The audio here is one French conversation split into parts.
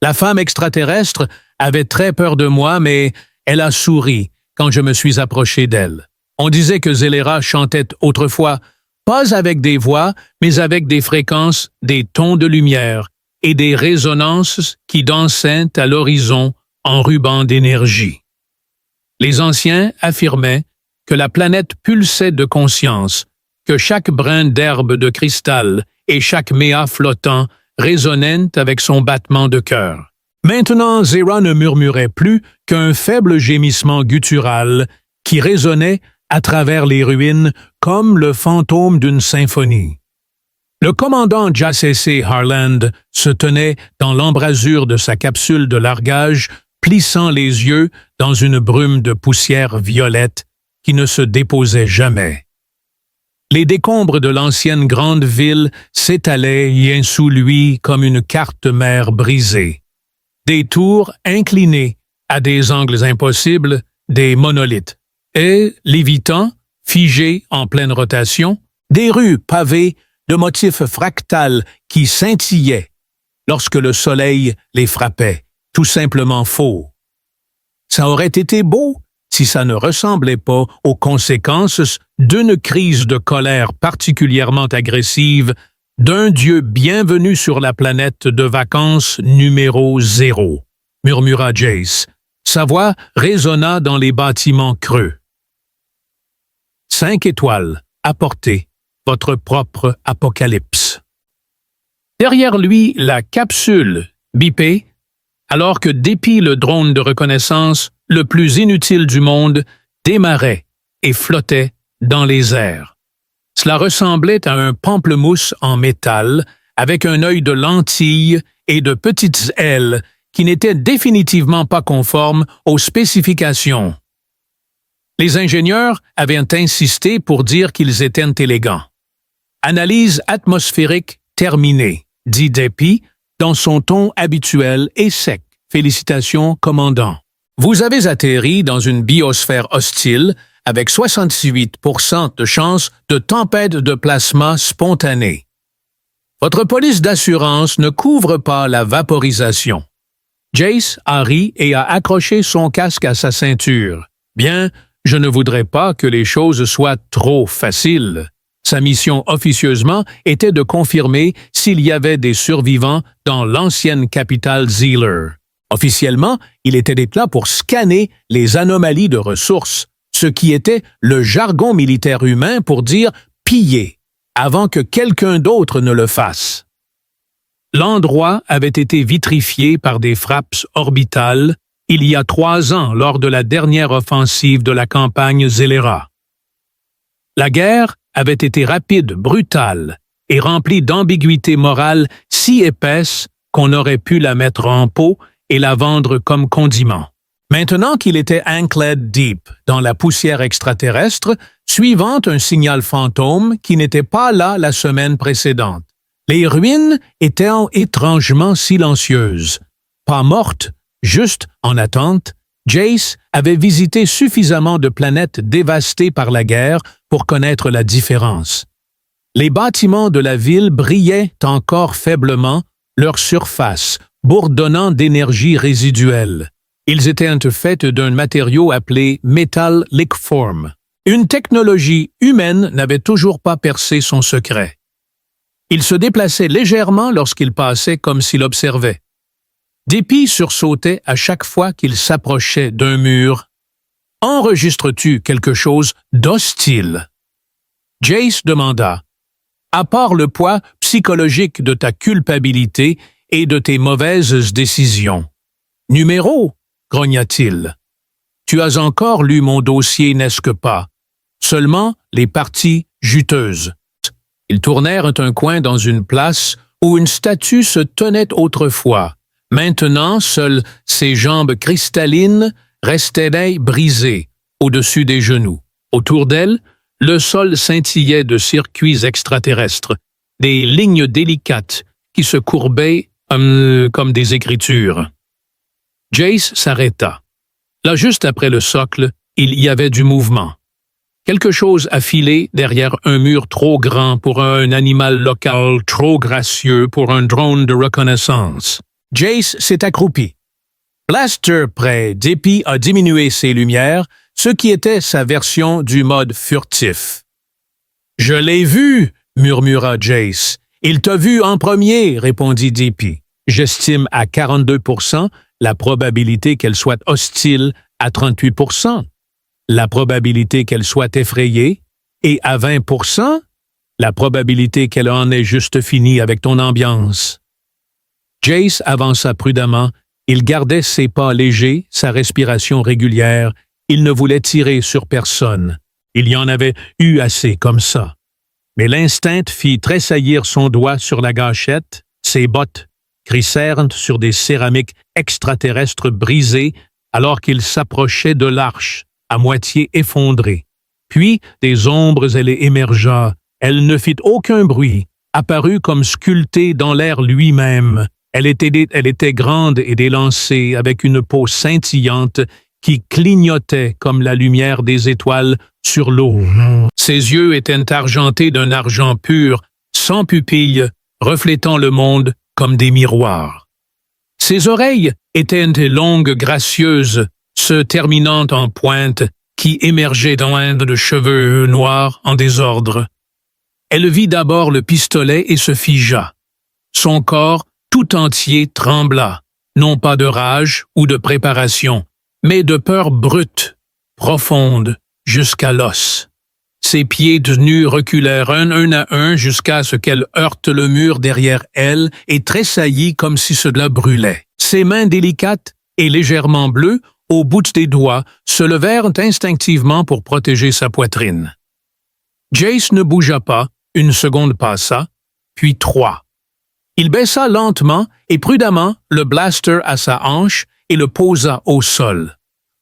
La femme extraterrestre avait très peur de moi, mais elle a souri quand je me suis approché d'elle. On disait que Zélera chantait autrefois, pas avec des voix, mais avec des fréquences, des tons de lumière et des résonances qui dansaient à l'horizon en rubans d'énergie. Les anciens affirmaient que la planète pulsait de conscience, que chaque brin d'herbe de cristal et chaque méa flottant résonnait avec son battement de cœur. Maintenant, Zéra ne murmurait plus qu'un faible gémissement guttural qui résonnait à travers les ruines comme le fantôme d'une symphonie. Le commandant Jassese Harland se tenait dans l'embrasure de sa capsule de largage, plissant les yeux dans une brume de poussière violette qui ne se déposait jamais. Les décombres de l'ancienne grande ville s'étalaient bien sous lui comme une carte-mer brisée. Des tours inclinées à des angles impossibles, des monolithes, et, lévitant, figés en pleine rotation, des rues pavées de motifs fractales qui scintillaient lorsque le soleil les frappait, tout simplement faux. Ça aurait été beau si ça ne ressemblait pas aux conséquences d'une crise de colère particulièrement agressive d'un dieu bienvenu sur la planète de vacances numéro 0, murmura Jace. Sa voix résonna dans les bâtiments creux. 5 étoiles, apportez votre propre apocalypse. Derrière lui, la capsule bipait, alors que dépit le drone de reconnaissance le plus inutile du monde démarrait et flottait dans les airs. Cela ressemblait à un pamplemousse en métal, avec un œil de lentille et de petites ailes qui n'étaient définitivement pas conformes aux spécifications. Les ingénieurs avaient insisté pour dire qu'ils étaient élégants. Analyse atmosphérique terminée, dit Depi dans son ton habituel et sec. Félicitations, commandant. Vous avez atterri dans une biosphère hostile avec 68% de chance de tempête de plasma spontanée. Votre police d'assurance ne couvre pas la vaporisation. Jace a ri et a accroché son casque à sa ceinture. Bien, je ne voudrais pas que les choses soient trop faciles. Sa mission officieusement était de confirmer s'il y avait des survivants dans l'ancienne capitale Zealer. Officiellement, il était là pour scanner les anomalies de ressources, ce qui était le jargon militaire humain pour dire « piller » avant que quelqu'un d'autre ne le fasse. L'endroit avait été vitrifié par des frappes orbitales il y a 3 ans lors de la dernière offensive de la campagne Zélera. La guerre avait été rapide, brutale et remplie d'ambiguïté morale si épaisse qu'on aurait pu la mettre en pot et la vendre comme condiment. Maintenant qu'il était anklet deep dans la poussière extraterrestre, suivant un signal fantôme qui n'était pas là la semaine précédente, les ruines étaient étrangement silencieuses. Pas mortes, juste en attente, Jace avait visité suffisamment de planètes dévastées par la guerre pour connaître la différence. Les bâtiments de la ville brillaient encore faiblement, leur surface bourdonnant d'énergie résiduelle. Ils étaient faits d'un matériau appelé Metal Liqueform. Une technologie humaine n'avait toujours pas percé son secret. Il se déplaçait légèrement lorsqu'il passait comme s'il observait. Depi sursautait à chaque fois qu'il s'approchait d'un mur. « Enregistres-tu quelque chose d'hostile? » Jace demanda. « À part le poids psychologique de ta culpabilité et de tes mauvaises décisions. »« Numéro ?» grogna-t-il. « Tu as encore lu mon dossier, n'est-ce que pas? Seulement les parties juteuses. » Ils tournèrent un coin dans une place où une statue se tenait autrefois. Maintenant, seules ses jambes cristallines restaient brisées au-dessus des genoux. Autour d'elle, le sol scintillait de circuits extraterrestres, des lignes délicates qui se courbaient comme des écritures. Jace s'arrêta. Là, juste après le socle, il y avait du mouvement. Quelque chose affilé derrière un mur trop grand pour un animal local trop gracieux pour un drone de reconnaissance. Jace s'est accroupi. Blaster près d'Epi a diminué ses lumières, ce qui était sa version du mode furtif. « Je l'ai vu !» murmura Jace. « Il t'a vu en premier !» répondit Depi. « J'estime à 42% la probabilité qu'elle soit hostile à 38%, la probabilité qu'elle soit effrayée, et à 20%, la probabilité qu'elle en ait juste fini avec ton ambiance. » Jace avança prudemment. Il gardait ses pas légers, sa respiration régulière. Il ne voulait tirer sur personne. Il y en avait eu assez comme ça. Mais l'instinct fit tressaillir son doigt sur la gâchette, ses bottes crissèrent sur des céramiques extraterrestres brisées alors qu'il s'approchait de l'arche, à moitié effondrée. Puis des ombres elle émergea. Elle ne fit aucun bruit, apparut comme sculptée dans l'air lui-même. Elle était grande et délancée, avec une peau scintillante qui clignotait comme la lumière des étoiles sur l'eau. Ses yeux étaient argentés d'un argent pur, sans pupilles, reflétant le monde comme des miroirs. Ses oreilles étaient longues, gracieuses, se terminant en pointe, qui émergeaient d'un de cheveux noirs en désordre. Elle vit d'abord le pistolet et se figea. Son corps tout entier trembla, non pas de rage ou de préparation, mais de peur brute, profonde, jusqu'à l'os. Ses pieds nus reculèrent un à un jusqu'à ce qu'elle heurte le mur derrière elle et tressaillit comme si cela brûlait. Ses mains délicates et légèrement bleues, au bout des doigts, se levèrent instinctivement pour protéger sa poitrine. Jace ne bougea pas, une seconde passa, puis 3. Il baissa lentement et prudemment le blaster à sa hanche et le posa au sol.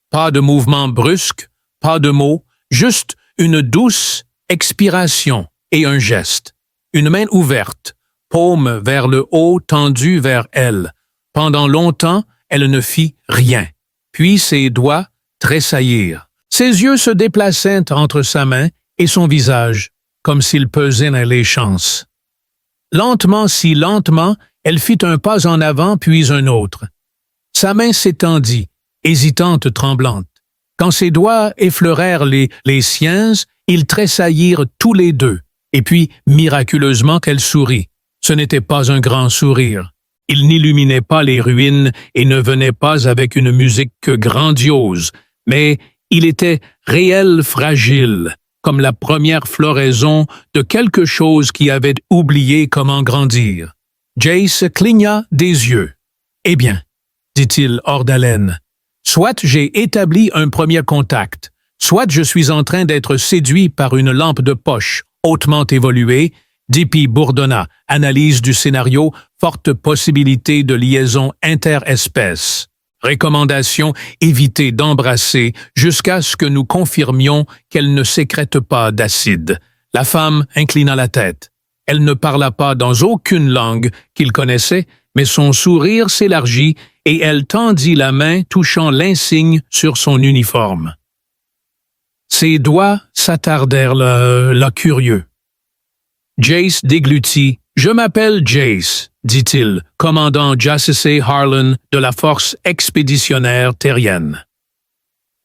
Pas de mouvement brusque, pas de mots, juste une douce expiration et un geste. Une main ouverte, paume vers le haut tendue vers elle. Pendant longtemps, elle ne fit rien. Puis ses doigts tressaillirent. Ses yeux se déplaçaient entre sa main et son visage, comme s'il pesait dans les chances. Lentement, si lentement, elle fit un pas en avant puis un autre. Sa main s'étendit, hésitante, tremblante. Quand ses doigts effleurèrent les siens, ils tressaillirent tous les deux, et puis, miraculeusement, qu'elle sourit. Ce n'était pas un grand sourire. Il n'illuminait pas les ruines et ne venait pas avec une musique grandiose, mais il était réel, fragile, comme la première floraison de quelque chose qui avait oublié comment grandir. Jace cligna des yeux. « Eh bien, dit-il hors d'haleine, soit j'ai établi un premier contact, soit je suis en train d'être séduit par une lampe de poche hautement évoluée. » Depi bourdonna, analyse du scénario, forte possibilité de liaison interespèce. Recommandation, éviter d'embrasser jusqu'à ce que nous confirmions qu'elle ne sécrète pas d'acide. La femme inclina la tête. Elle ne parla pas dans aucune langue qu'il connaissait, mais son sourire s'élargit et elle tendit la main touchant l'insigne sur son uniforme. Ses doigts s'attardèrent là curieux. Jace déglutit. « Je m'appelle Jace, dit-il, commandant Jace Harlan de la force expéditionnaire terrienne. »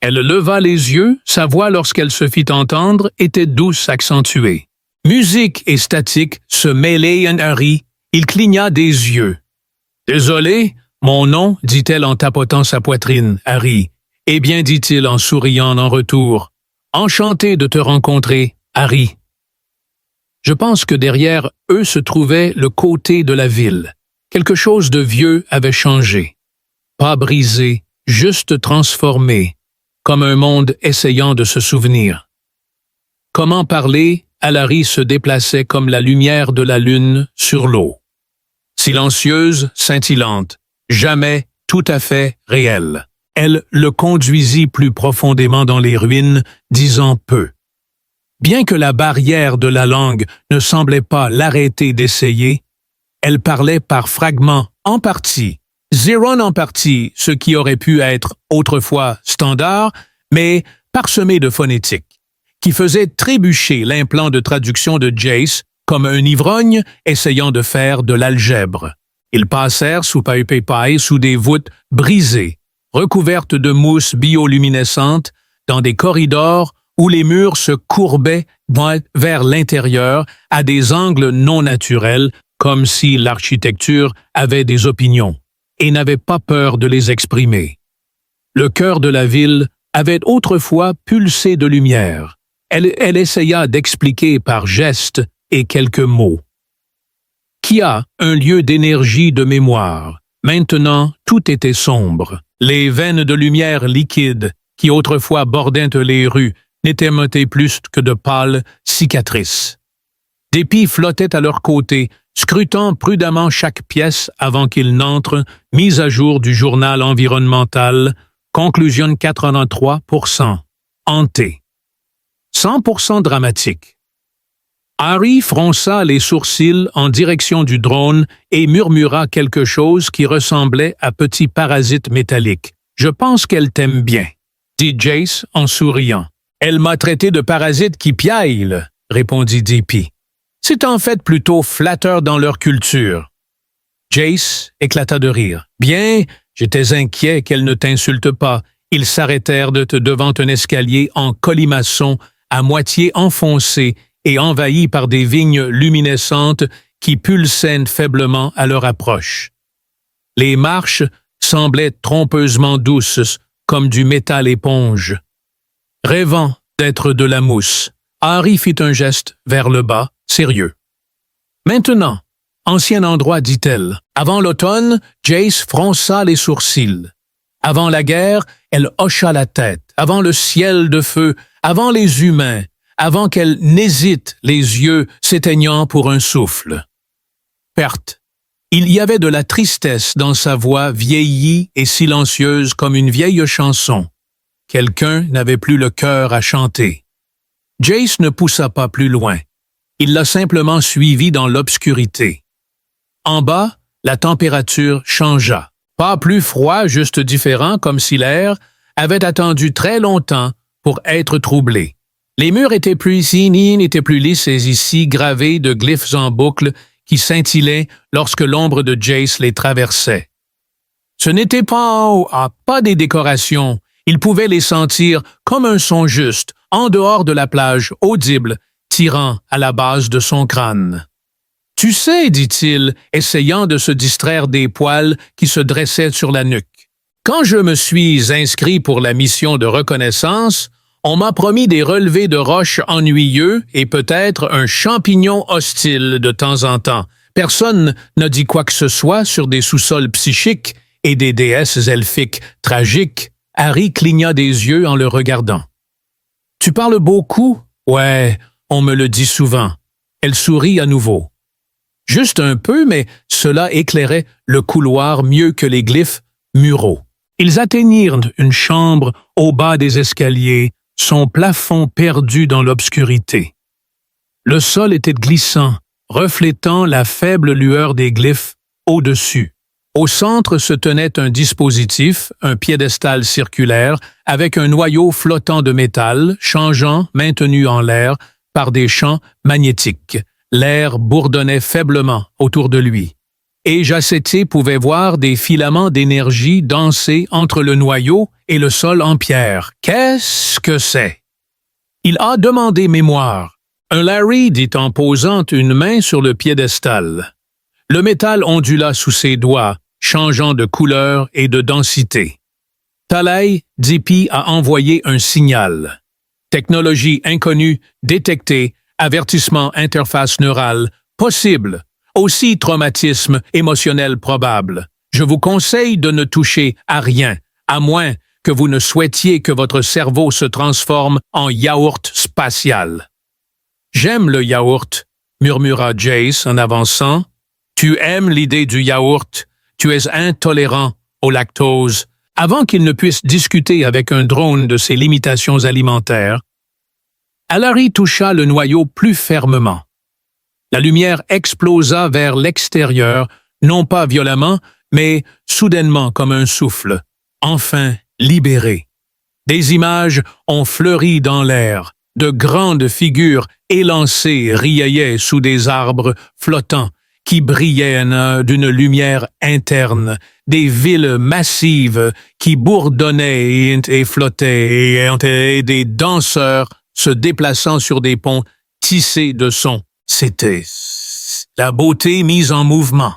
Elle leva les yeux, sa voix lorsqu'elle se fit entendre était douce accentuée. Musique et statique se mêlaient en Harry, il cligna des yeux. « Désolé, mon nom, dit-elle en tapotant sa poitrine, Harry. Eh bien, dit-il en souriant en retour. Enchanté de te rencontrer, Harry. Je pense que derrière eux se trouvait le côté de la ville. Quelque chose de vieux avait changé. Pas brisé, juste transformé, comme un monde essayant de se souvenir. Comment parler, Harry se déplaçait comme la lumière de la lune sur l'eau. Silencieuse, scintillante, jamais tout à fait réelle. Elle le conduisit plus profondément dans les ruines, disant peu. Bien que la barrière de la langue ne semblait pas l'arrêter d'essayer, elle parlait par fragments en partie, Zéron en partie, ce qui aurait pu être autrefois standard, mais parsemé de phonétique, qui faisait trébucher l'implant de traduction de Jace comme un ivrogne essayant de faire de l'algèbre. Ils passèrent sous paille sous des voûtes brisées, recouvertes de mousse bioluminescente, dans des corridors où les murs se courbaient vers l'intérieur à des angles non naturels, comme si l'architecture avait des opinions et n'avait pas peur de les exprimer. Le cœur de la ville avait autrefois pulsé de lumière. Elle essaya d'expliquer par gestes et quelques mots. Qui a un lieu d'énergie de mémoire. Maintenant, tout était sombre. Les veines de lumière liquide qui autrefois bordaient les rues n'étaient montées plus que de pâles cicatrices. Des pies flottaient à leur côté, scrutant prudemment chaque pièce avant qu'ils n'entrent, mise à jour du journal environnemental, conclusion 83%, hanté. 100% dramatique. Harry fronça les sourcils en direction du drone et murmura quelque chose qui ressemblait à petit parasite métallique. « Je pense qu'elle t'aime bien », dit Jace en souriant. « Elle m'a traité de parasite qui piaille, » répondit D.P. « C'est en fait plutôt flatteur dans leur culture. » Jace éclata de rire. « Bien, j'étais inquiet qu'elle ne t'insulte pas. » Ils s'arrêtèrent devant un escalier en colimaçon à moitié enfoncé et envahi par des vignes luminescentes qui pulsaient faiblement à leur approche. Les marches semblaient trompeusement douces, comme du métal éponge. Rêvant d'être de la mousse, Harry fit un geste vers le bas, sérieux. « Maintenant, ancien endroit, dit-elle. Avant l'automne, Jace fronça les sourcils. Avant la guerre, elle hocha la tête. Avant le ciel de feu, avant les humains, avant qu'elle n'hésite, les yeux s'éteignant pour un souffle. Perte. Il y avait de la tristesse dans sa voix vieillie et silencieuse comme une vieille chanson. Quelqu'un n'avait plus le cœur à chanter. Jace ne poussa pas plus loin. Il l'a simplement suivi dans l'obscurité. En bas, la température changea. Pas plus froid, juste différent, comme si l'air avait attendu très longtemps pour être troublé. Les murs étaient plus lisses et ici gravés de glyphes en boucle qui scintillaient lorsque l'ombre de Jace les traversait. Ce n'était pas des décorations. Il pouvait les sentir comme un son juste, en dehors de la plage, audible, tirant à la base de son crâne. « Tu sais, dit-il, essayant de se distraire des poils qui se dressaient sur la nuque. Quand je me suis inscrit pour la mission de reconnaissance, on m'a promis des relevés de roches ennuyeux et peut-être un champignon hostile de temps en temps. Personne n'a dit quoi que ce soit sur des sous-sols psychiques et des déesses elfiques tragiques. » Harry cligna des yeux en le regardant. « Tu parles beaucoup? »« Ouais, on me le dit souvent. » Elle sourit à nouveau. Juste un peu, mais cela éclairait le couloir mieux que les glyphes muraux. Ils atteignirent une chambre au bas des escaliers, son plafond perdu dans l'obscurité. Le sol était glissant, reflétant la faible lueur des glyphes au-dessus. Au centre se tenait un dispositif, un piédestal circulaire, avec un noyau flottant de métal, changeant, maintenu en l'air, par des champs magnétiques. L'air bourdonnait faiblement autour de lui. Et Jacété pouvait voir des filaments d'énergie danser entre le noyau et le sol en pierre. Qu'est-ce que c'est? Il a demandé mémoire. Un Larry dit en posant une main sur le piédestal. Le métal ondula sous ses doigts, changeant de couleur et de densité. Talay D.P. a envoyé un signal. Technologie inconnue, détectée, avertissement interface neurale, possible. Aussi traumatisme émotionnel probable. Je vous conseille de ne toucher à rien, à moins que vous ne souhaitiez que votre cerveau se transforme en yaourt spatial. « J'aime le yaourt », murmura Jace en avançant. « Tu aimes l'idée du yaourt. Tu es intolérant au lactose. » Avant qu'il ne puisse discuter avec un drone de ses limitations alimentaires, Harry toucha le noyau plus fermement. La lumière explosa vers l'extérieur, non pas violemment, mais soudainement comme un souffle, enfin libéré. Des images ont fleuri dans l'air, de grandes figures élancées riaillaient sous des arbres flottants, qui brillaient d'une lumière interne, des villes massives qui bourdonnaient et flottaient, et des danseurs se déplaçant sur des ponts tissés de sons. C'était la beauté mise en mouvement.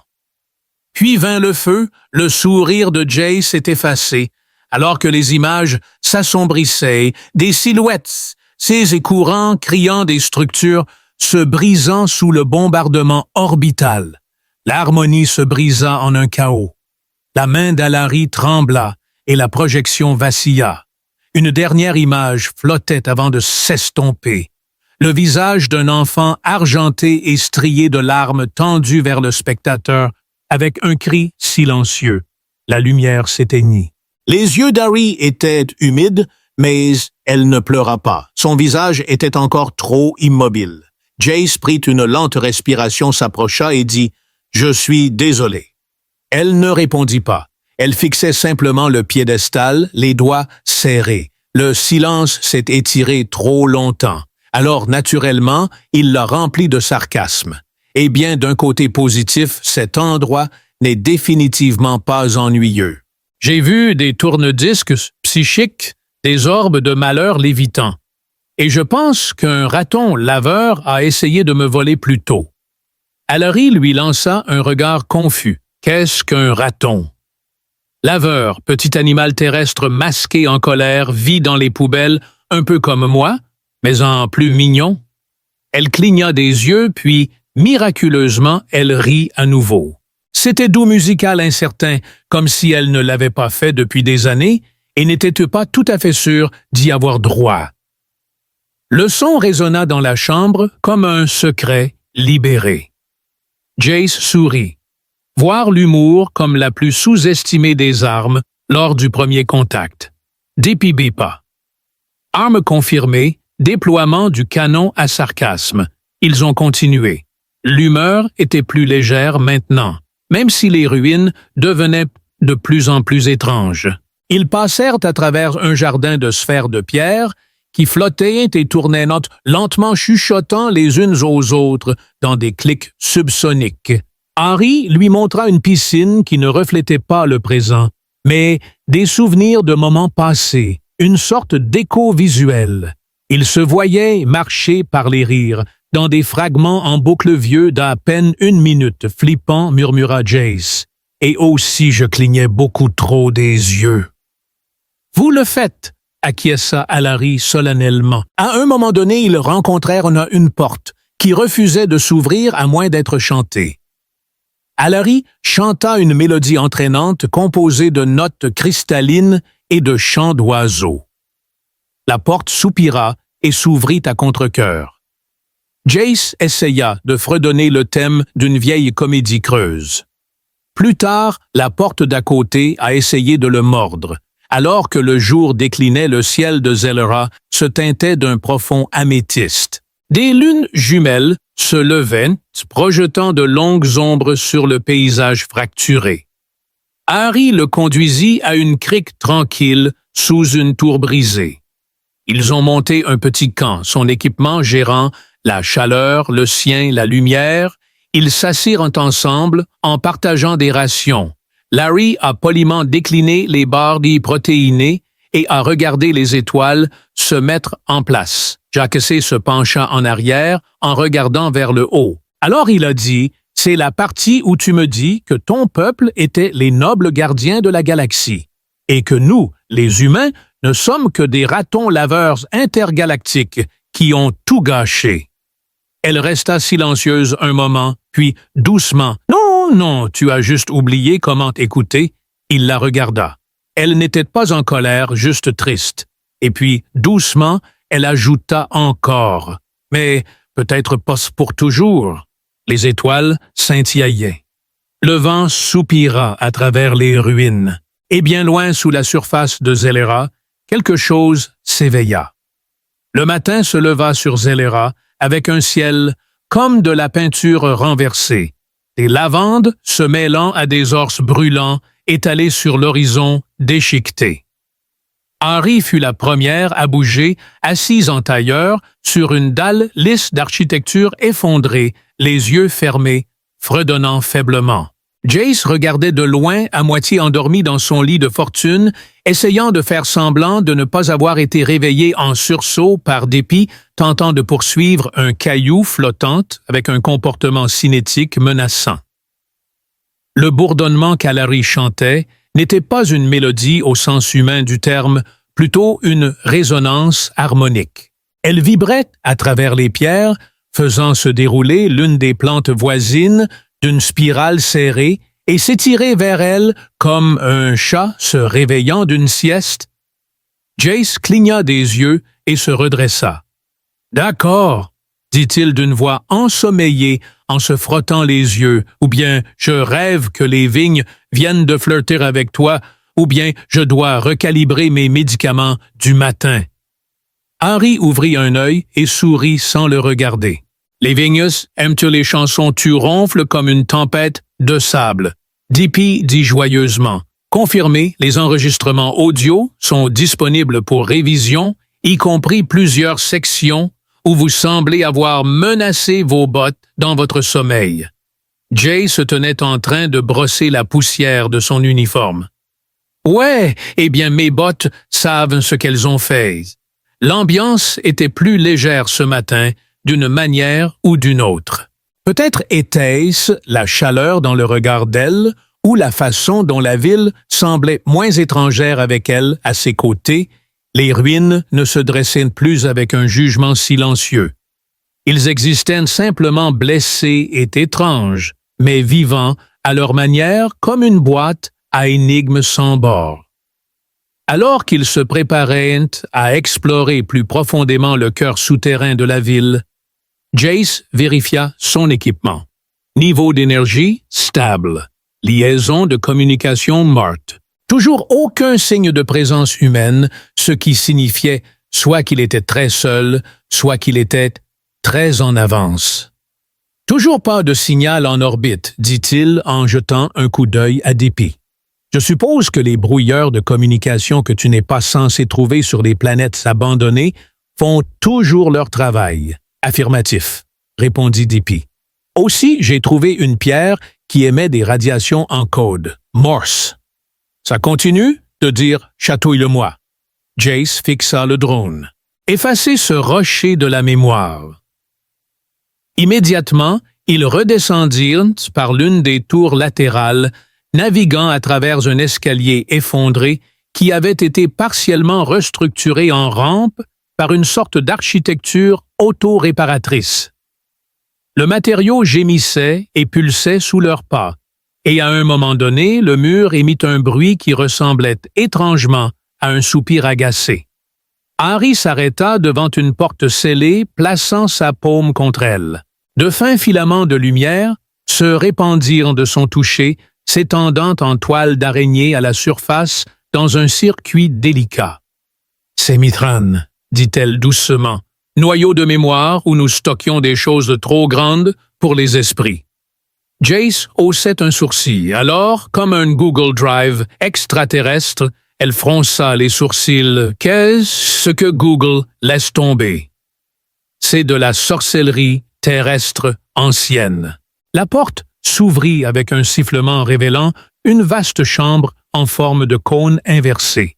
Puis vint le feu, le sourire de Jace s'est effacé, alors que les images s'assombrissaient, des silhouettes, ces écourants criant des structures se brisant sous le bombardement orbital. L'harmonie se brisa en un chaos. La main d'Alary trembla et la projection vacilla. Une dernière image flottait avant de s'estomper. Le visage d'un enfant argenté et strié de larmes tendu vers le spectateur avec un cri silencieux. La lumière s'éteignit. Les yeux d'Harry étaient humides, mais elle ne pleura pas. Son visage était encore trop immobile. Jace prit une lente respiration, s'approcha et dit « Je suis désolé ». Elle ne répondit pas. Elle fixait simplement le piédestal, les doigts serrés. Le silence s'est étiré trop longtemps. Alors, naturellement, il l'a rempli de sarcasme. Eh bien, d'un côté positif, cet endroit n'est définitivement pas ennuyeux. J'ai vu des tourne-disques psychiques, des orbes de malheur lévitants. Et je pense qu'un raton laveur a essayé de me voler plus tôt. Alary lui lança un regard confus. Qu'est-ce qu'un raton? Laveur, petit animal terrestre masqué en colère, vit dans les poubelles, un peu comme moi, mais en plus mignon. Elle cligna des yeux, puis, miraculeusement, elle rit à nouveau. C'était doux musical incertain, comme si elle ne l'avait pas fait depuis des années et n'était pas tout à fait sûre d'y avoir droit. Le son résonna dans la chambre comme un secret libéré. Jace sourit. Voir l'humour comme la plus sous-estimée des armes lors du premier contact. Dépit pas. Arme confirmée, déploiement du canon à sarcasme. Ils ont continué. L'humeur était plus légère maintenant, même si les ruines devenaient de plus en plus étranges. Ils passèrent à travers un jardin de sphères de pierre qui flottaient et tournaient lentement chuchotant les unes aux autres dans des clics subsoniques. Harry lui montra une piscine qui ne reflétait pas le présent, mais des souvenirs de moments passés, une sorte d'écho visuel. Il se voyait marcher par les rires, dans des fragments en boucle vieux d'à peine 1 minute, flippant, murmura Jace. Et aussi je clignais beaucoup trop des yeux. Vous le faites, acquiesça Alary solennellement. À un moment donné, ils rencontrèrent une porte qui refusait de s'ouvrir à moins d'être chantée. Alary chanta une mélodie entraînante composée de notes cristallines et de chants d'oiseaux. La porte soupira et s'ouvrit à contre-cœur. Jace essaya de fredonner le thème d'une vieille comédie creuse. Plus tard, la porte d'à côté a essayé de le mordre. Alors que le jour déclinait, le ciel de Zellera se teintait d'un profond améthyste. Des lunes jumelles se levaient, projetant de longues ombres sur le paysage fracturé. Harry le conduisit à une crique tranquille sous une tour brisée. Ils ont monté un petit camp, son équipement gérant la chaleur, le sien, la lumière. Ils s'assirent ensemble en partageant des rations. Larry a poliment décliné les barres protéinées et a regardé les étoiles se mettre en place. Jacques se pencha en arrière en regardant vers le haut. Alors il a dit « C'est la partie où tu me dis que ton peuple était les nobles gardiens de la galaxie et que nous, les humains, ne sommes que des ratons laveurs intergalactiques qui ont tout gâché. » Elle resta silencieuse un moment, puis doucement « Non, non, tu as juste oublié comment écouter. » Il la regarda. Elle n'était pas en colère, juste triste. Et puis, doucement, elle ajouta encore « Mais peut-être pas pour toujours. » Les étoiles scintillaient. Le vent soupira à travers les ruines. Et bien loin sous la surface de Zellera, quelque chose s'éveilla. Le matin se leva sur Zellera avec un ciel comme de la peinture renversée, des lavandes se mêlant à des orces brûlants étalés sur l'horizon déchiqueté. Harry fut la première à bouger, assise en tailleur, sur une dalle lisse d'architecture effondrée, les yeux fermés, fredonnant faiblement. Jace regardait de loin, à moitié endormi dans son lit de fortune, essayant de faire semblant de ne pas avoir été réveillé en sursaut par dépit, tentant de poursuivre un caillou flottant avec un comportement cinétique menaçant. Le bourdonnement qu'Alary chantait n'était pas une mélodie au sens humain du terme, plutôt une résonance harmonique. Elle vibrait à travers les pierres, faisant se dérouler l'une des plantes voisines d'une spirale serrée et s'étirer vers elle comme un chat se réveillant d'une sieste. Jace cligna des yeux et se redressa. « D'accord, » dit-il d'une voix ensommeillée en se frottant les yeux, ou bien « je rêve que les vignes viennent de flirter avec toi », ou bien « je dois recalibrer mes médicaments du matin ». Harry ouvrit un œil et sourit sans le regarder. « Les vignes aimes-tu les chansons tu ronfles comme une tempête de sable ?» Dippy dit joyeusement. « Confirmé, les enregistrements audio sont disponibles pour révision, y compris plusieurs sections où vous semblez avoir menacé vos bottes dans votre sommeil. » Jay se tenait en train de brosser la poussière de son uniforme. « Ouais, eh bien mes bottes savent ce qu'elles ont fait. » L'ambiance était plus légère ce matin, d'une manière ou d'une autre. Peut-être était-ce la chaleur dans le regard d'elle ou la façon dont la ville semblait moins étrangère avec elle à ses côtés. Les ruines ne se dressaient plus avec un jugement silencieux. Ils existaient simplement blessés et étranges, mais vivants à leur manière comme une boîte à énigmes sans bord. Alors qu'ils se préparaient à explorer plus profondément le cœur souterrain de la ville, Jace vérifia son équipement. Niveau d'énergie stable. Liaison de communication morte. Toujours aucun signe de présence humaine, ce qui signifiait soit qu'il était très seul, soit qu'il était très en avance. Toujours pas de signal en orbite, dit-il en jetant un coup d'œil à Dippy. Je suppose que les brouilleurs de communication que tu n'es pas censé trouver sur les planètes abandonnées font toujours leur travail. Affirmatif, répondit Dippy. Aussi, j'ai trouvé une pierre qui émet des radiations en code, Morse. Ça continue de dire « chatouille-le-moi ». Jace fixa le drone. Effacez ce rocher de la mémoire. Immédiatement, ils redescendirent par l'une des tours latérales, naviguant à travers un escalier effondré qui avait été partiellement restructuré en rampe par une sorte d'architecture auto-réparatrice. Le matériau gémissait et pulsait sous leurs pas, et à un moment donné, le mur émit un bruit qui ressemblait étrangement à un soupir agacé. Harry s'arrêta devant une porte scellée, plaçant sa paume contre elle. De fins filaments de lumière se répandirent de son toucher, s'étendant en toile d'araignée à la surface dans un circuit délicat. « C'est Mithran », dit-elle doucement, « noyau de mémoire où nous stockions des choses trop grandes pour les esprits. » Jace haussait un sourcil, alors, comme un Google Drive extraterrestre, elle fronça les sourcils. « Qu'est-ce que Google laisse tomber? » C'est de la sorcellerie terrestre ancienne. La porte s'ouvrit avec un sifflement révélant une vaste chambre en forme de cône inversé.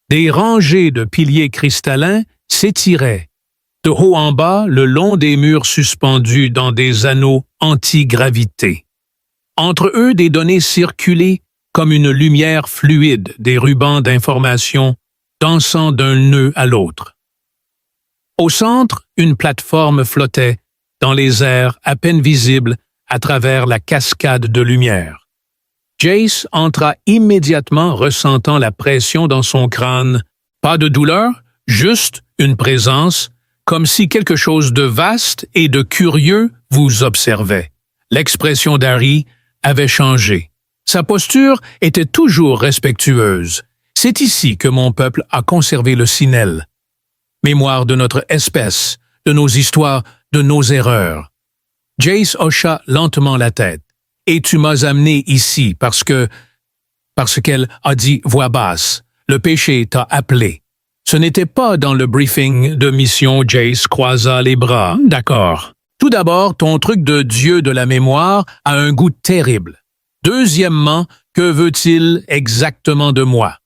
Des rangées de piliers cristallins s'étiraient, de haut en bas le long des murs suspendus dans des anneaux anti-gravité. Entre eux, des données circulaient comme une lumière fluide des rubans d'information dansant d'un nœud à l'autre. Au centre, une plateforme flottait dans les airs à peine visibles à travers la cascade de lumière. Jace entra immédiatement ressentant la pression dans son crâne. Pas de douleur, juste une présence, comme si quelque chose de vaste et de curieux vous observait. L'expression d'Harry avait changé. Sa posture était toujours respectueuse. C'est ici que mon peuple a conservé le Sinel. Mémoire de notre espèce, de nos histoires, de nos erreurs. Jace hocha lentement la tête. « Et tu m'as amené ici parce qu'elle a dit voix basse. Le péché t'a appelé. » Ce n'était pas dans le briefing de mission. Jace croisa les bras. « D'accord. Tout d'abord, ton truc de dieu de la mémoire a un goût terrible. Deuxièmement, que veut-il exactement de moi?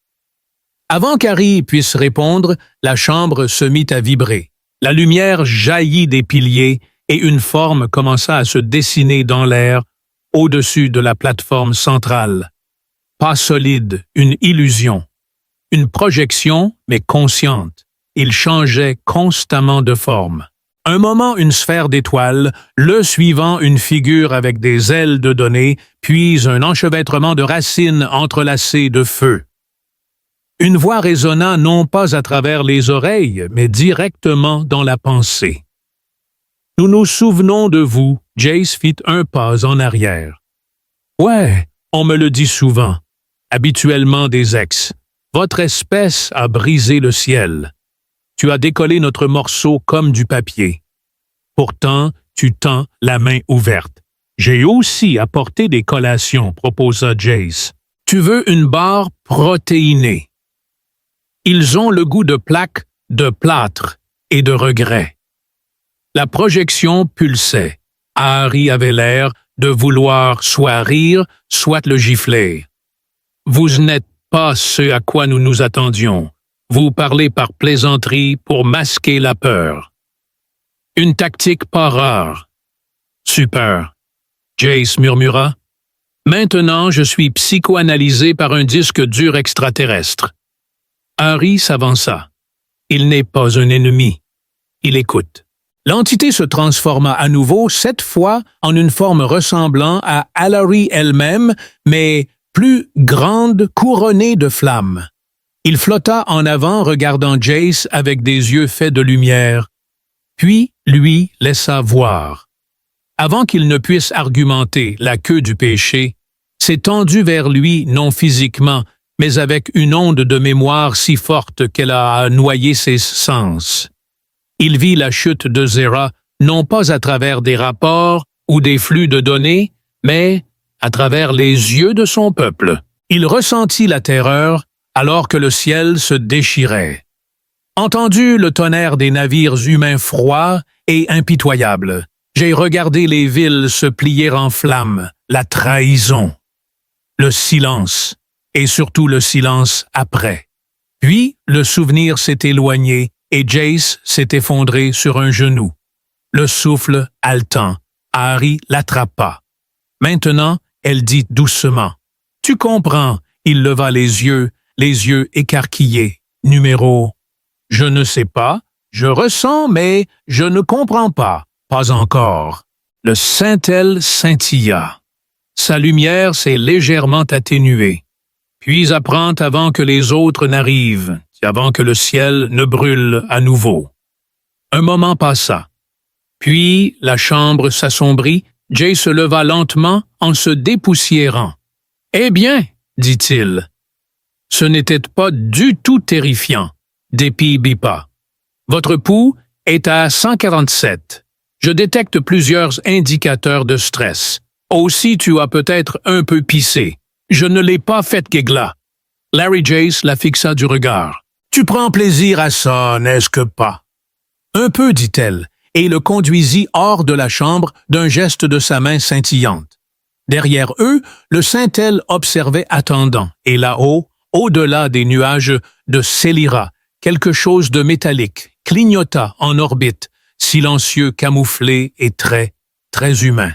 Avant qu'Harry puisse répondre, la chambre se mit à vibrer. La lumière jaillit des piliers et une forme commença à se dessiner dans l'air au-dessus de la plateforme centrale. Pas solide, une illusion. Une projection, mais consciente. Il changeait constamment de forme. Un moment une sphère d'étoiles, le suivant une figure avec des ailes de données, puis un enchevêtrement de racines entrelacées de feu. Une voix résonna non pas à travers les oreilles, mais directement dans la pensée. « Nous nous souvenons de vous. » Jace fit un pas en arrière. « Ouais, on me le dit souvent. Habituellement des ex. Votre espèce a brisé le ciel. Tu as décollé notre morceau comme du papier. Pourtant, tu tends la main ouverte. J'ai aussi apporté des collations, proposa Jace. Tu veux une barre protéinée. Ils ont le goût de plaques, de plâtre et de regret. La projection pulsait. Harry avait l'air de vouloir soit rire, soit le gifler. Vous n'êtes pas ce à quoi nous nous attendions. Vous parlez par plaisanterie pour masquer la peur. Une tactique pas rare. Super. Jace murmura. Maintenant, je suis psychoanalysé par un disque dur extraterrestre. Harry s'avança. Il n'est pas un ennemi. Il écoute. L'entité se transforma à nouveau, cette fois en une forme ressemblant à Alarie elle-même, mais plus grande, couronnée de flammes. Il flotta en avant, regardant Jace avec des yeux faits de lumière, puis lui laissa voir. Avant qu'il ne puisse argumenter la queue du péché, s'est tendu vers lui non physiquement, mais avec une onde de mémoire si forte qu'elle a noyé ses sens. Il vit la chute de Zera non pas à travers des rapports ou des flux de données, mais à travers les yeux de son peuple. Il ressentit la terreur alors que le ciel se déchirait. Entendu le tonnerre des navires humains froids et impitoyables. J'ai regardé les villes se plier en flammes, la trahison, le silence, et surtout le silence après. Puis le souvenir s'est éloigné et Jace s'est effondré sur un genou. Le souffle haletant. Harry l'attrapa. Maintenant, elle dit doucement. « Tu comprends ?» Il leva les yeux écarquillés. Numéro. « Je ne sais pas. Je ressens, mais je ne comprends pas. Pas encore. » Le Saint-El scintilla. Sa lumière s'est légèrement atténuée. Puis apprend avant que les autres n'arrivent, avant que le ciel ne brûle à nouveau. Un moment passa. Puis la chambre s'assombrit, Jay se leva lentement en se dépoussiérant. « Eh bien, dit-il. Ce n'était pas du tout terrifiant, Dépit bipa. Votre pouls est à 147. Je détecte plusieurs indicateurs de stress. Aussi, tu as peut-être un peu pissé. Je ne l'ai pas fait, Guégla. » Larry Jace la fixa du regard. « Tu prends plaisir à ça, n'est-ce que pas? » « Un peu, dit-elle, et le conduisit hors de la chambre d'un geste de sa main scintillante. Derrière eux, le Saint-El observait attendant, et là-haut, au-delà des nuages de Célira, quelque chose de métallique clignota en orbite, silencieux, camouflé et très humain.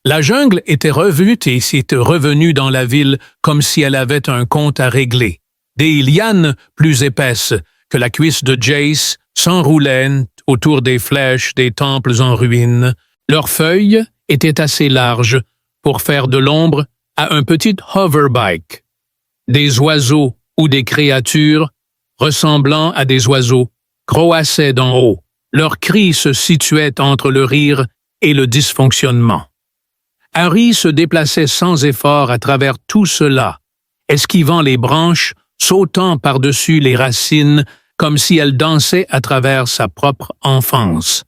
La jungle était revue et s'était revenue dans la ville comme si elle avait un compte à régler. Des lianes plus épaisses que la cuisse de Jace s'enroulaient autour des flèches des temples en ruine. Leurs feuilles étaient assez larges pour faire de l'ombre à un petit hoverbike. Des oiseaux ou des créatures ressemblant à des oiseaux croassaient d'en haut. Leurs cris se situaient entre le rire et le dysfonctionnement. Harry se déplaçait sans effort à travers tout cela, esquivant les branches, sautant par-dessus les racines comme si elles dansaient à travers sa propre enfance.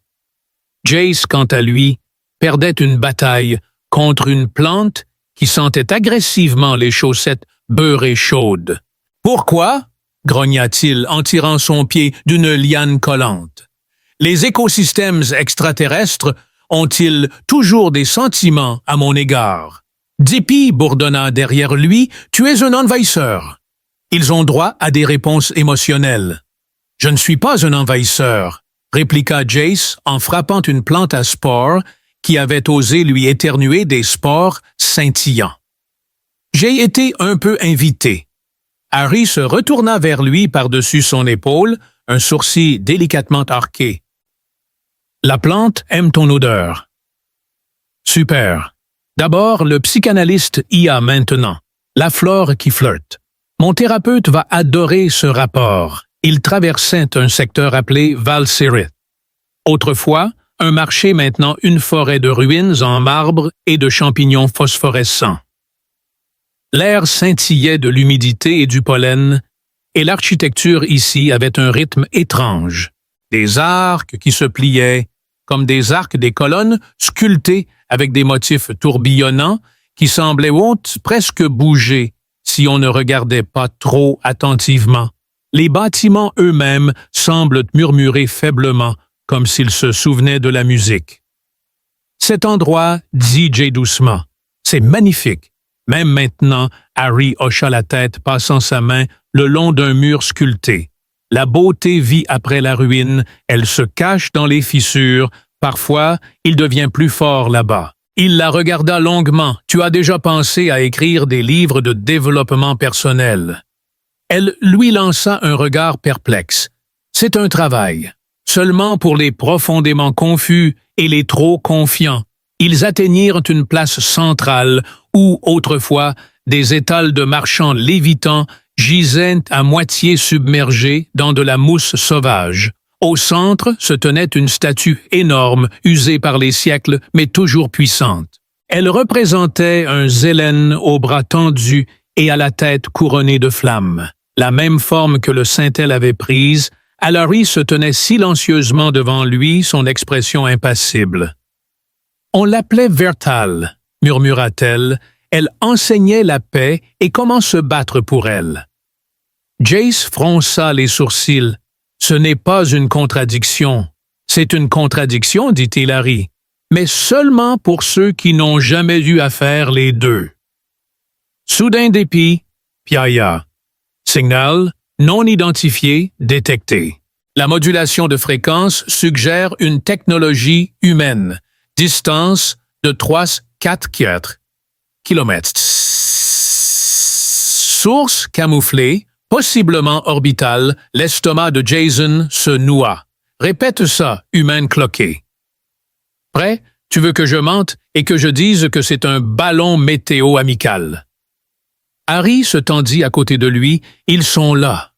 Jace, quant à lui, perdait une bataille contre une plante qui sentait agressivement les chaussettes beurrées chaudes. « Pourquoi ?» grogna-t-il en tirant son pied d'une liane collante. Les écosystèmes extraterrestres ont-ils toujours des sentiments à mon égard? Dippy bourdonna derrière lui, tu es un envahisseur. Ils ont droit à des réponses émotionnelles. Je ne suis pas un envahisseur, répliqua Jace en frappant une plante à spores qui avait osé lui éternuer des spores scintillants. J'ai été un peu invité. Harry se retourna vers lui par-dessus son épaule, un sourcil délicatement arqué. La plante aime ton odeur. Super. D'abord, le psychanalyste y a maintenant. La flore qui flirte. Mon thérapeute va adorer ce rapport. Il traversait un secteur appelé Val Sirith. Autrefois, un marché, maintenant une forêt de ruines en marbre et de champignons phosphorescents. L'air scintillait de l'humidité et du pollen, et l'architecture ici avait un rythme étrange. Des arcs qui se pliaient, comme des arcs des colonnes sculptés avec des motifs tourbillonnants qui semblaient presque bouger si on ne regardait pas trop attentivement. Les bâtiments eux-mêmes semblent murmurer faiblement, comme s'ils se souvenaient de la musique. Cet endroit, dit Jay doucement, c'est magnifique. Même maintenant, Harry hocha la tête, passant sa main le long d'un mur sculpté. La beauté vit après la ruine, elle se cache dans les fissures, parfois, il devient plus fort là-bas. Il la regarda longuement. Tu as déjà pensé à écrire des livres de développement personnel. Elle lui lança un regard perplexe. C'est un travail. Seulement pour les profondément confus et les trop confiants. Ils atteignirent une place centrale où, autrefois, des étals de marchands lévitants gisaient à moitié submergés dans de la mousse sauvage. Au centre se tenait une statue énorme, usée par les siècles, mais toujours puissante. Elle représentait un Zélène aux bras tendus et à la tête couronnée de flammes. La même forme que le Saint-El avait prise, Harry se tenait silencieusement devant lui, son expression impassible. « On l'appelait Vertal », murmura-t-elle. « Elle enseignait la paix et comment se battre pour elle. » Jace fronça les sourcils. « Ce n'est pas une contradiction. »« C'est une contradiction, dit-il Harry, mais seulement pour ceux qui n'ont jamais eu à faire les deux. » Soudain dépit, piailla. Signal non identifié détecté. La modulation de fréquence suggère une technologie humaine. Distance de 3,4 km. Source camouflée, possiblement orbitale, l'estomac de Jason se noua. Répète ça, humaine cloquée. Prêt? Tu veux que je mente et que je dise que c'est un ballon météo amical. Harry se tendit à côté de lui. Ils sont là.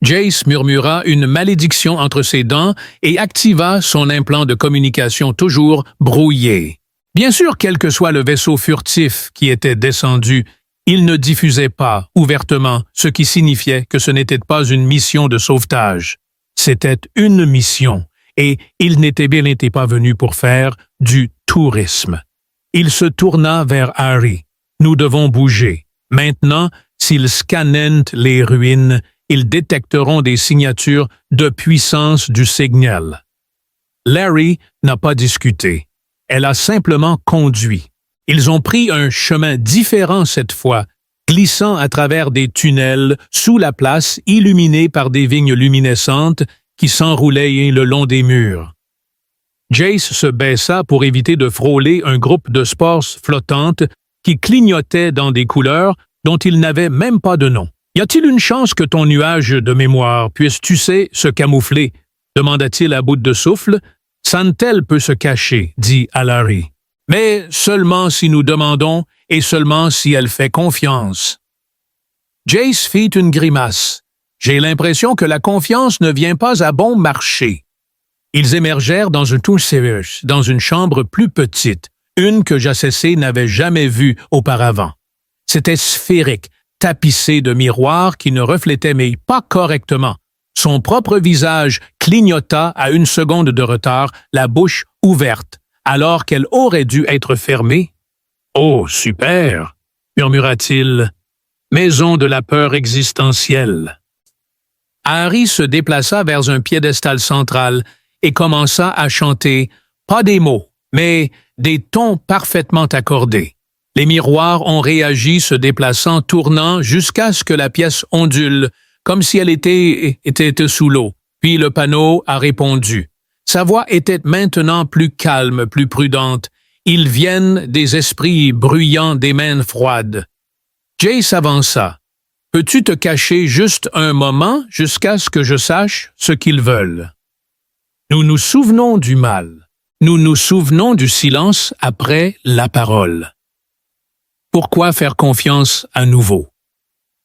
Jace murmura une malédiction entre ses dents et activa son implant de communication toujours brouillé. Bien sûr, quel que soit le vaisseau furtif qui était descendu, il ne diffusait pas ouvertement, ce qui signifiait que ce n'était pas une mission de sauvetage. C'était une mission, et il n'était pas venu pour faire du tourisme. Il se tourna vers Harry. Nous devons bouger. Maintenant, s'ils scannent les ruines, ils détecteront des signatures de puissance du signal. Larry n'a pas discuté. Elle a simplement conduit. Ils ont pris un chemin différent cette fois, glissant à travers des tunnels sous la place illuminée par des vignes luminescentes qui s'enroulaient le long des murs. Jace se baissa pour éviter de frôler un groupe de spores flottantes qui clignotaient dans des couleurs dont il n'avait même pas de nom. « Y a-t-il une chance que ton nuage de mémoire puisse, tu sais, se camoufler ?» demanda-t-il à bout de souffle. « Santel peut se cacher, » dit Harry. « Mais seulement si nous demandons et seulement si elle fait confiance. » Jace fit une grimace. « J'ai l'impression que la confiance ne vient pas à bon marché. » Ils émergèrent dans une chambre plus petite, une que Jacessé n'avait jamais vue auparavant. C'était sphérique, tapissé de miroirs qui ne reflétaient mais pas correctement. Son propre visage clignota à 1 seconde de retard, la bouche ouverte, alors qu'elle aurait dû être fermée. « Oh, super !» murmura-t-il. « Maison de la peur existentielle. » Harry se déplaça vers un piédestal central. et commença à chanter, pas des mots, mais des tons parfaitement accordés. Les miroirs ont réagi se déplaçant, tournant jusqu'à ce que la pièce ondule, comme si elle était sous l'eau. Puis le panneau a répondu. Sa voix était maintenant plus calme, plus prudente. Ils viennent des esprits bruyants, des mains froides. Jace avança. Peux-tu te cacher juste un moment jusqu'à ce que je sache ce qu'ils veulent? Nous nous souvenons du mal. Nous nous souvenons du silence après la parole. Pourquoi faire confiance à nouveau?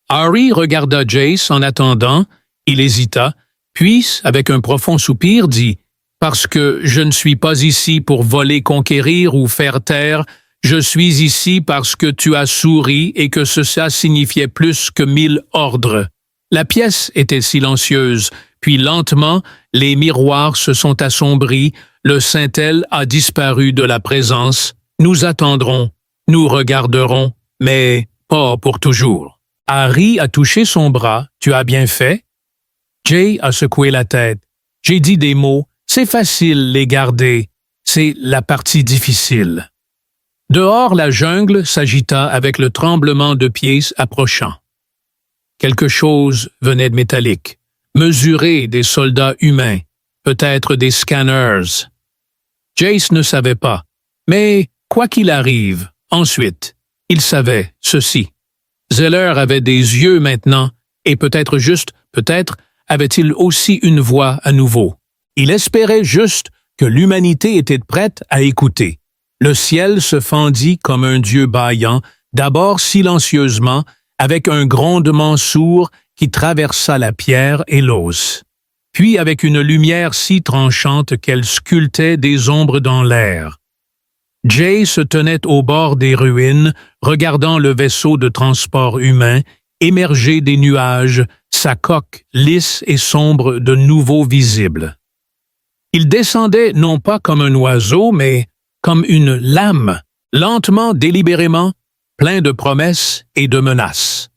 Harry regarda Jace en attendant, il hésita, puis, avec un profond soupir, dit « Parce que je ne suis pas ici pour voler, conquérir ou faire taire, je suis ici parce que tu as souri et que cela signifiait plus que 1000 ordres. » La pièce était silencieuse, puis lentement, les miroirs se sont assombris, le Saint-El a disparu de la présence. Nous attendrons, nous regarderons, mais pas pour toujours. Harry a touché son bras. Tu as bien fait? Jay a secoué la tête. J'ai dit des mots. C'est facile les garder. C'est la partie difficile. Dehors, la jungle s'agita avec le tremblement de pieds approchant. Quelque chose venait de métallique. Mesurer des soldats humains, peut-être des scanners. Jace ne savait pas, mais quoi qu'il arrive, ensuite, il savait ceci. Zeller avait des yeux maintenant, et peut-être avait-il aussi une voix à nouveau. Il espérait juste que l'humanité était prête à écouter. Le ciel se fendit comme un dieu bâillant, d'abord silencieusement, avec un grondement sourd qui traversa la pierre et l'os. Puis avec une lumière si tranchante qu'elle sculptait des ombres dans l'air. Jay se tenait au bord des ruines, regardant le vaisseau de transport humain émerger des nuages, sa coque lisse et sombre de nouveau visible. Il descendait non pas comme un oiseau, mais comme une lame, lentement, délibérément, plein de promesses et de menaces.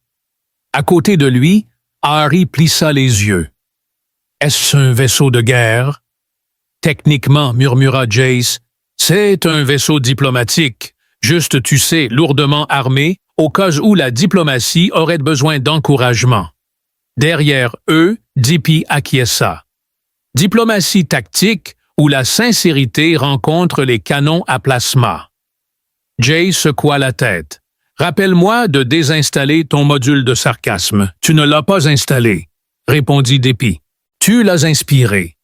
À côté de lui, Harry plissa les yeux. « Est-ce un vaisseau de guerre? » « Techniquement, murmura Jace, c'est un vaisseau diplomatique, juste, tu sais, lourdement armé, au cas où la diplomatie aurait besoin d'encouragement. » Derrière eux, Dippy acquiesça. Diplomatie tactique où la sincérité rencontre les canons à plasma. Jay secoua la tête. « Rappelle-moi de désinstaller ton module de sarcasme. Tu ne l'as pas installé, » répondit Dippy. « Tu l'as inspiré. »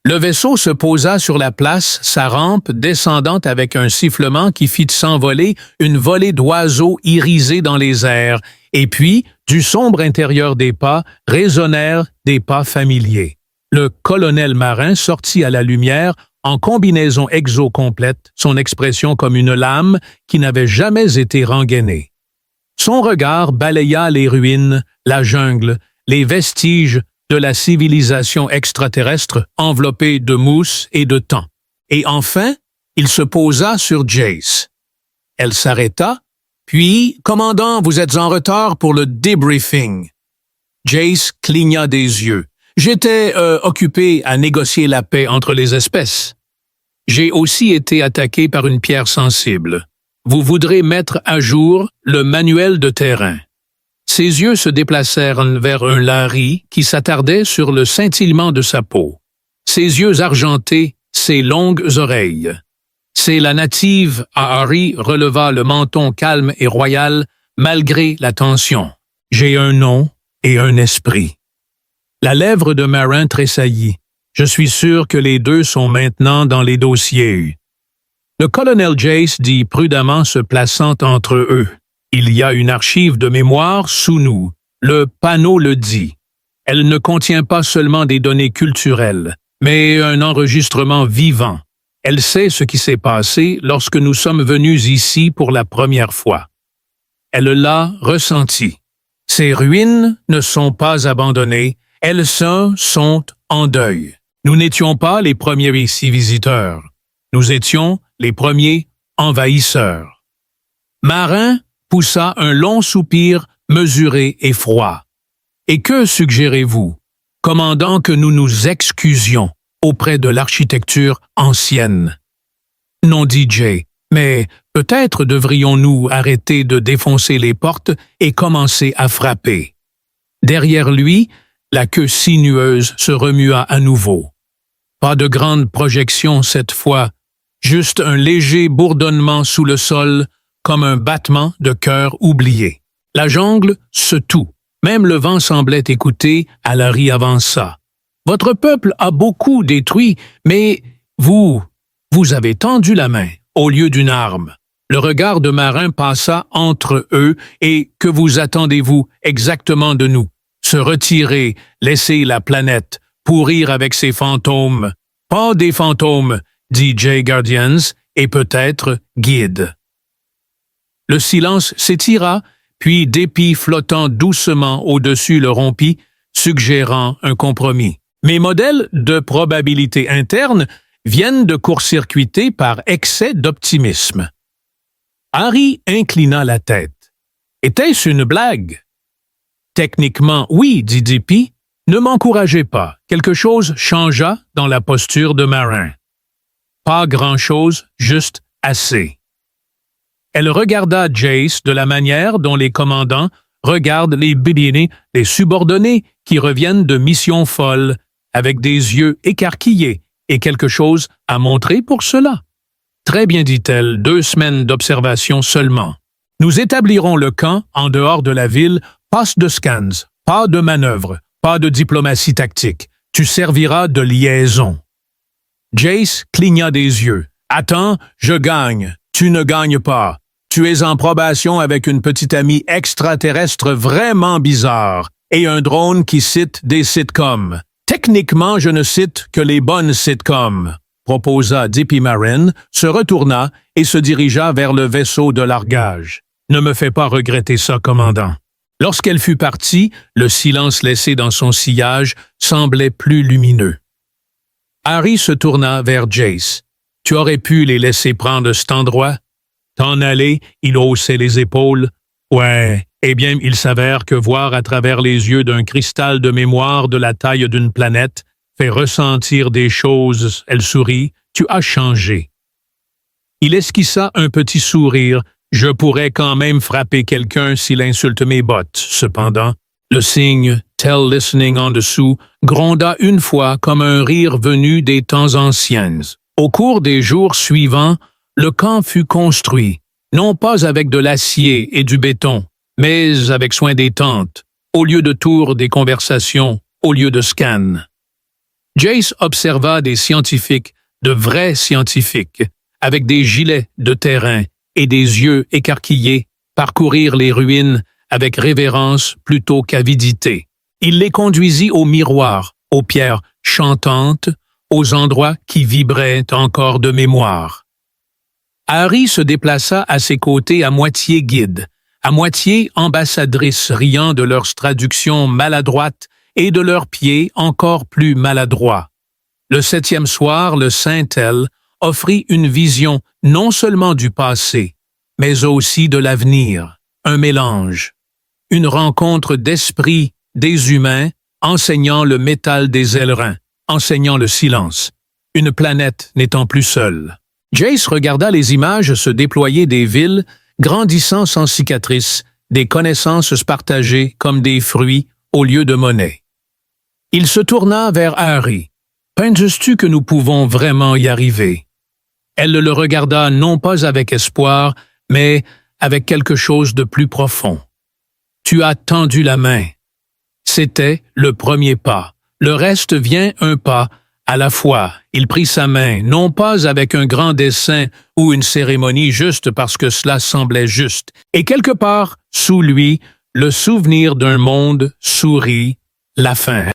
Le vaisseau se posa sur la place, sa rampe descendant avec un sifflement qui fit s'envoler une volée d'oiseaux irisés dans les airs, et puis, du sombre intérieur des pas, résonnèrent des pas familiers. Le colonel marin sortit à la lumière en combinaison exo-complète, son expression comme une lame qui n'avait jamais été rengainée. Son regard balaya les ruines, la jungle, les vestiges de la civilisation extraterrestre enveloppée de mousse et de temps. Et enfin, il se posa sur Jace. Elle s'arrêta, puis « Commandant, vous êtes en retard pour le débriefing. » Jace cligna des yeux. « J'étais occupé à négocier la paix entre les espèces. J'ai aussi été attaqué par une pierre sensible. Vous voudrez mettre à jour le manuel de terrain. » Ses yeux se déplacèrent vers un Larry qui s'attardait sur le scintillement de sa peau. Ses yeux argentés, ses longues oreilles. C'est la native, à Harry releva le menton calme et royal, malgré la tension. « J'ai un nom et un esprit. » La lèvre de Marin tressaillit. « Je suis sûr que les deux sont maintenant dans les dossiers. » Le colonel Jace dit prudemment se plaçant entre eux. Il y a une archive de mémoire sous nous. Le panneau le dit. Elle ne contient pas seulement des données culturelles, mais un enregistrement vivant. Elle sait ce qui s'est passé lorsque nous sommes venus ici pour la première fois. Elle l'a ressenti. Ces ruines ne sont pas abandonnées, elles sont en deuil. Nous n'étions pas les premiers ici visiteurs. Nous étions les premiers envahisseurs. Marin poussa un long soupir mesuré et froid. « Et que suggérez-vous? Commandant que nous nous excusions. auprès de l'architecture ancienne. Non, DJ, mais peut-être devrions-nous arrêter de défoncer les portes et commencer à frapper. Derrière lui, la queue sinueuse se remua à nouveau. Pas de grande projection cette fois, juste un léger bourdonnement sous le sol, comme un battement de cœur oublié. La jungle se tut. Même le vent semblait écouter, Alari avança. « Votre peuple a beaucoup détruit, mais vous avez tendu la main au lieu d'une arme. Le regard de marin passa entre eux et que vous attendez-vous exactement de nous? Se retirer, laisser la planète, pourrir avec ses fantômes. Pas des fantômes, dit Jay Guardians, et peut-être guide. » Le silence s'étira, puis dépit flottant doucement au-dessus le rompit, suggérant un compromis. Mes modèles de probabilité interne viennent de court-circuiter par excès d'optimisme. Harry inclina la tête. Était-ce une blague? Techniquement, oui, dit Dippy. Ne m'encouragez pas. Quelque chose changea dans la posture de Marin. Pas grand-chose, juste assez. Elle regarda Jace de la manière dont les commandants regardent les bidini, les subordonnés qui reviennent de missions folles, avec des yeux écarquillés et quelque chose à montrer pour cela. Très bien, dit-elle, 2 semaines d'observation seulement. Nous établirons le camp en dehors de la ville, passe de scans, pas de manœuvre, pas de diplomatie tactique. Tu serviras de liaison. Jace cligna des yeux. Attends, je gagne. Tu ne gagnes pas. Tu es en probation avec une petite amie extraterrestre vraiment bizarre et un drone qui cite des sitcoms. Techniquement, je ne cite que les bonnes sitcoms, proposa Dippy Marin, se retourna et se dirigea vers le vaisseau de largage. Ne me fais pas regretter ça, commandant. Lorsqu'elle fut partie, le silence laissé dans son sillage semblait plus lumineux. Harry se tourna vers Jace. « Tu aurais pu les laisser prendre cet endroit? » T'en aller, il haussait les épaules. « Ouais, eh bien, il s'avère que voir à travers les yeux d'un cristal de mémoire de la taille d'une planète fait ressentir des choses. » Elle sourit. « Tu as changé. » Il esquissa un petit sourire. « Je pourrais quand même frapper quelqu'un s'il insulte mes bottes. » Cependant, le signe « Tell listening » en dessous gronda une fois comme un rire venu des temps anciens. Au cours des jours suivants, le camp fut construit, non pas avec de l'acier et du béton, mais avec soin des tentes, au lieu de tours des conversations, au lieu de scans. Jace observa des scientifiques, de vrais scientifiques, avec des gilets de terrain et des yeux écarquillés, parcourir les ruines avec révérence plutôt qu'avidité. Il les conduisit aux miroirs, aux pierres chantantes, aux endroits qui vibraient encore de mémoire. Harry se déplaça à ses côtés à moitié guide, à moitié ambassadrice, riant de leurs traductions maladroites et de leurs pieds encore plus maladroits. Le 7e soir, le Saint-El offrit une vision non seulement du passé, mais aussi de l'avenir, un mélange, une rencontre d'esprits des humains enseignant le métal des ailerons, enseignant le silence, une planète n'étant plus seule. Jace regarda les images se déployer des villes, grandissant sans cicatrices, des connaissances se partager comme des fruits au lieu de monnaie. Il se tourna vers Harry. « Penses-tu que nous pouvons vraiment y arriver? » Elle le regarda non pas avec espoir, mais avec quelque chose de plus profond. « Tu as tendu la main. » C'était le premier pas. Le reste vient un pas à la fois. Il prit sa main, non pas avec un grand dessein ou une cérémonie juste parce que cela semblait juste, et quelque part, sous lui, le souvenir d'un monde sourit, la fin.